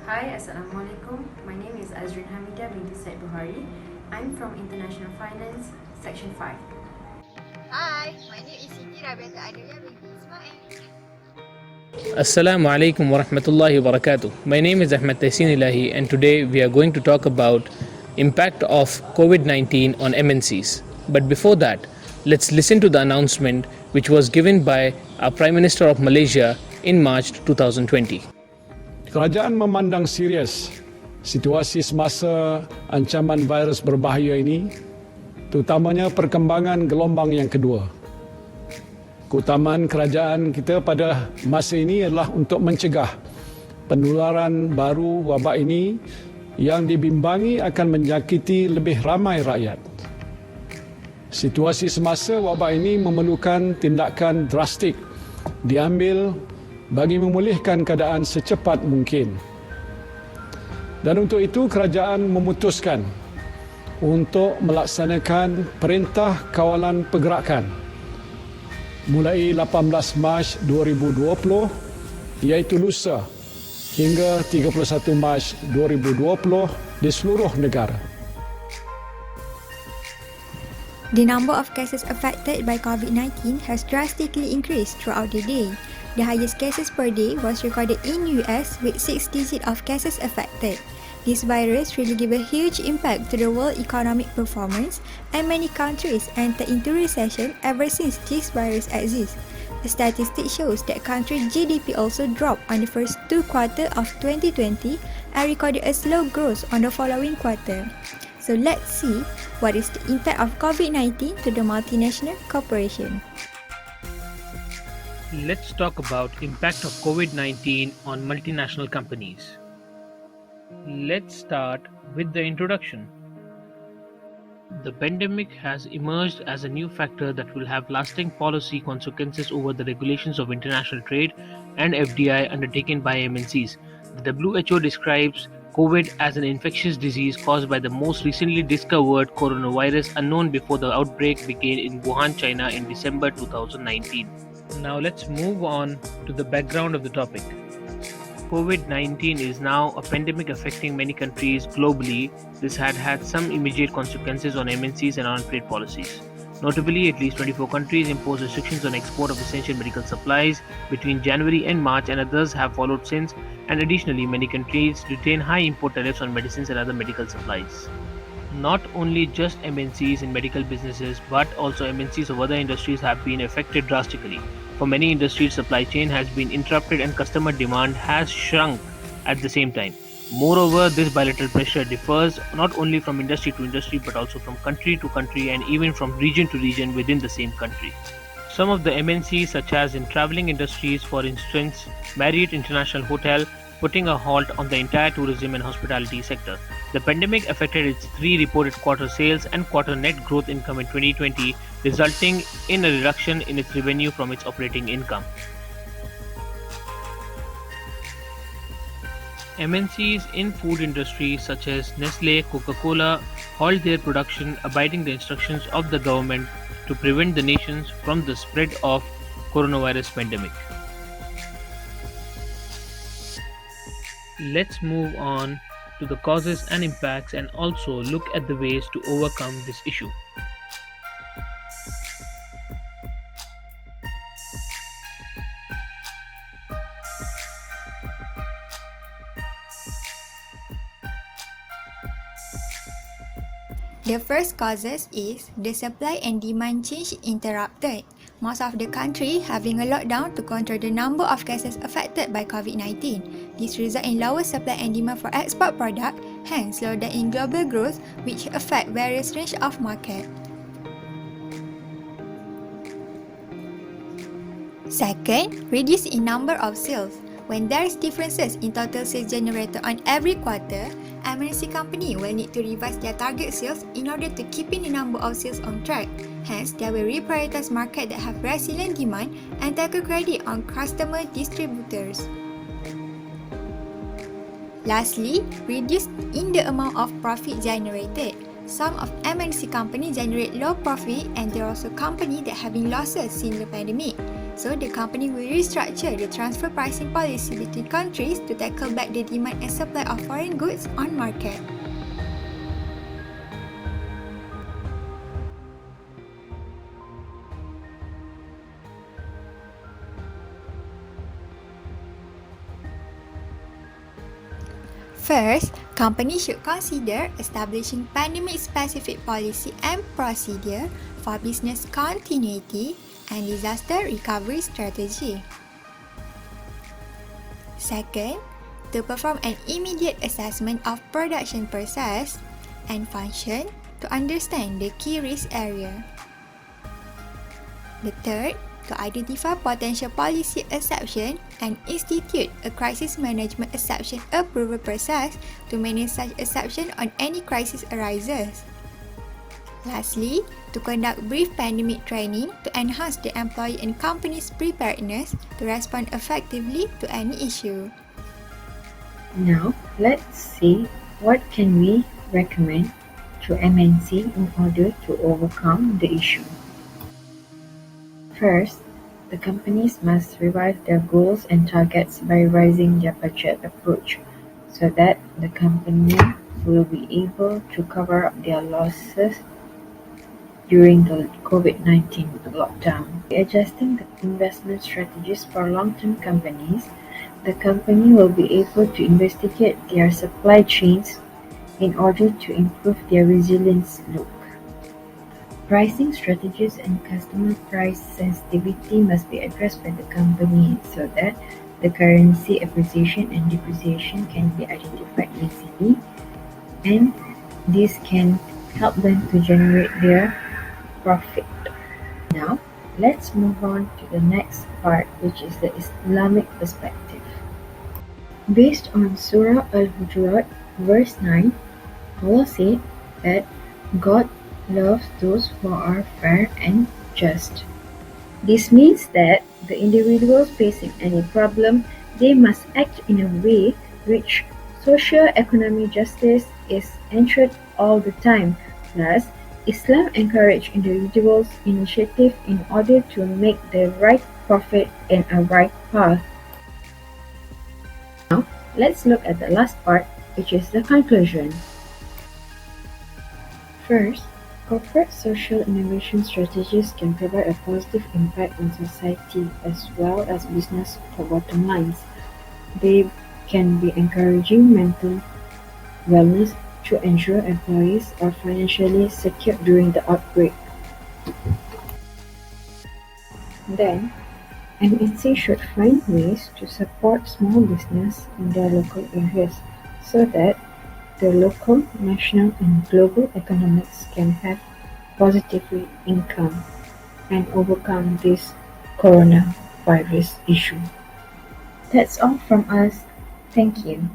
Hi, Assalamualaikum. My name is Azrin Hamidah binti Said Buhari. I'm from International Finance, Section 5. Hi, my name is Siti Rabiata Adelia binti Ismail. Assalamu alaikum wa rahmatullahi wa barakatuh. My name is Ahmed Tehsin Ilahi and today we are going to talk about impact of COVID-19 on MNCs. But before that, let's listen to the announcement which was given by our Prime Minister of Malaysia in March 2020. Kerajaan memandang serius situasi semasa ancaman virus berbahaya ini, terutamanya perkembangan gelombang yang kedua. Keutamaan kerajaan kita pada masa ini adalah untuk mencegah penularan baru wabak ini yang dibimbangi akan menyakiti lebih ramai rakyat. Situasi semasa wabak ini memerlukan tindakan drastik diambil bagi memulihkan keadaan secepat mungkin. Dan untuk itu kerajaan memutuskan untuk melaksanakan perintah kawalan pergerakan mulai 18 Mac 2020 iaitu lusa hingga 31 Mac 2020 di seluruh negara. The number of cases affected by COVID-19 has drastically increased throughout the day. The highest cases per day was recorded in US with 6 digits of cases affected. This virus really gave a huge impact to the world economic performance, and many countries entered into recession ever since this virus exists. The statistic shows that country GDP also dropped on the first 2 quarters of 2020 and recorded a slow growth on the following quarter. So let's see what is the impact of COVID-19 to the multinational corporation. Let's talk about impact of COVID-19 on multinational companies. Let's start with the introduction. The pandemic has emerged as a new factor that will have lasting policy consequences over the regulations of international trade and FDI undertaken by MNCs. The WHO describes COVID as an infectious disease caused by the most recently discovered coronavirus unknown before the outbreak began in Wuhan, China in December 2019. Now let's move on to the background of the topic. COVID-19 is now a pandemic affecting many countries globally. This had some immediate consequences on MNCs and on trade policies. Notably, at least 24 countries imposed restrictions on export of essential medical supplies between January and March, and others have followed since. And additionally, many countries retain high import tariffs on medicines and other medical supplies. Not only just MNCs in medical businesses, but also MNCs of other industries have been affected drastically. For many industries, supply chain has been interrupted and customer demand has shrunk at the same time. Moreover, this bilateral pressure differs not only from industry to industry, but also from country to country and even from region to region within the same country. Some of the MNCs, such as in traveling industries, for instance, Marriott International Hotel, putting a halt on the entire tourism and hospitality sector. The pandemic affected its 3 reported quarter sales and quarter net growth income in 2020, resulting in a reduction in its revenue from its operating income. MNCs in food industry such as Nestle, Coca-Cola halt their production, abiding the instructions of the government to prevent the nations from the spread of coronavirus pandemic. Let's move on to the causes and impacts and also look at the ways to overcome this issue. The first causes is the supply and demand change interrupted. Most of the country having a lockdown to control the number of cases affected by COVID-19. This result in lower supply and demand for export product, hence slowdown in global growth, which affect various range of market. Second, reduce in number of sales. When there is differences in total sales generated on every quarter, MNC company will need to revise their target sales in order to keep in the number of sales on track. Hence, they will reprioritize market that have resilient demand and take a credit on customer distributors. Lastly, reduce in the amount of profit generated. Some of MNC companies generate low profit, and there are also companies that having losses since the pandemic. So the company will restructure the transfer pricing policy between countries to tackle back the demand and supply of foreign goods on market. First, companies should consider establishing pandemic-specific policy and procedure for business continuity and disaster recovery strategy. Second, to perform an immediate assessment of production process and function to understand the key risk area. The third, to identify potential policy exception and institute a crisis management exception approval process to manage such exception on any crisis arises. Lastly, to conduct brief pandemic training to enhance the employee and company's preparedness to respond effectively to any issue. Now, let's see what can we recommend to MNC in order to overcome the issue. First, the companies must revise their goals and targets by revising their budget approach so that the company will be able to cover up their losses during the COVID-19 lockdown. By adjusting the investment strategies for long-term companies, the company will be able to investigate their supply chains in order to improve their resilience look. Pricing strategies and customer price sensitivity must be addressed by the company so that the currency appreciation and depreciation can be identified easily, and this can help them to generate their profit. Now, let's move on to the next part, which is the Islamic perspective. Based on Surah Al-Hujurat, verse 9, Allah said that God loves those who are fair and just. This means that the individuals facing any problem, they must act in a way which socio-economic justice is ensured all the time. Plus, Islam encourages individuals' initiative in order to make the right profit and a right path. Now, let's look at the last part, which is the conclusion. First, corporate social innovation strategies can provide a positive impact on society as well as business bottom lines. They can be encouraging mental wellness to ensure employees are financially secure during the outbreak. Then, MNC should find ways to support small business in their local areas so that the local, national, and global economics can have positive income and overcome this coronavirus issue. That's all from us. Thank you.